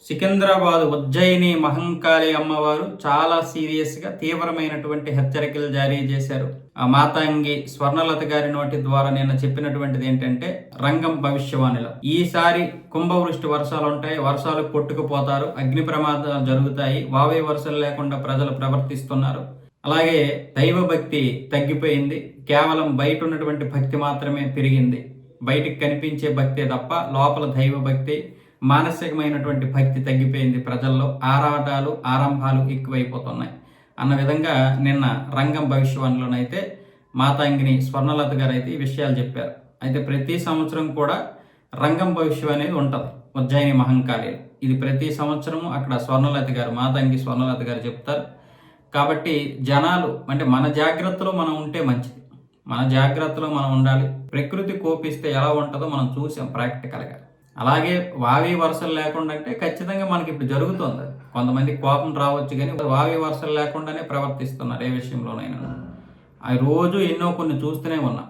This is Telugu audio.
సికింద్రాబాద్ ఉజ్జయిని మహంకాళి అమ్మవారు చాలా సీరియస్గా తీవ్రమైనటువంటి హెచ్చరికలు జారీ చేశారు. ఆ మాతాంగి స్వర్ణలత గారి నోటి ద్వారా నిన్న చెప్పినటువంటిది ఏంటంటే, రంగం భవిష్యవాణిలో ఈసారి కుంభవృష్టి వర్షాలు ఉంటాయి, వర్షాలు కొట్టుకుపోతారు, అగ్ని ప్రమాదాలు జరుగుతాయి, వావే వర్షాలు లేకుండా ప్రజలు ప్రవర్తిస్తున్నారు. అలాగే దైవ భక్తి తగ్గిపోయింది, కేవలం బయట ఉన్నటువంటి భక్తి మాత్రమే పెరిగింది. బయటికి కనిపించే భక్తే తప్ప లోపల దైవ భక్తి, మానసికమైనటువంటి భక్తి తగ్గిపోయింది. ప్రజల్లో ఆరాటాలు ఆరంభాలు ఎక్కువైపోతున్నాయి అన్న విధంగా నిన్న రంగం భవిష్యవాణిలోనైతే మాతాంగిని స్వర్ణలత గారు అయితే ఈ విషయాలు చెప్పారు. అయితే ప్రతి సంవత్సరం కూడా రంగం భవిష్యవాణి అనేది ఉంటుంది ఉజ్జయిని మహంకాళి. ఇది ప్రతి సంవత్సరము అక్కడ స్వర్ణలత గారు, మాతాంగి స్వర్ణలత గారు చెప్తారు. కాబట్టి జనాలు అంటే మన జాగ్రత్తలో మనం ఉంటే మంచిది, మన జాగ్రత్తలో మనం ఉండాలి. ప్రకృతి కోపిస్తే ఎలా ఉంటుందో మనం చూసాం ప్రాక్టికల్గా. అలాగే వావి వరుసలు లేకుండా అంటే ఖచ్చితంగా మనకి ఇప్పుడు జరుగుతుంది. కొంతమంది కోపం రావచ్చు, కానీ వావి వరుసలు లేకుండానే ప్రవర్తిస్తున్నారు ఏ విషయంలోనైనా. ఆ రోజు ఎన్నో కొన్ని చూస్తూనే ఉన్నాం.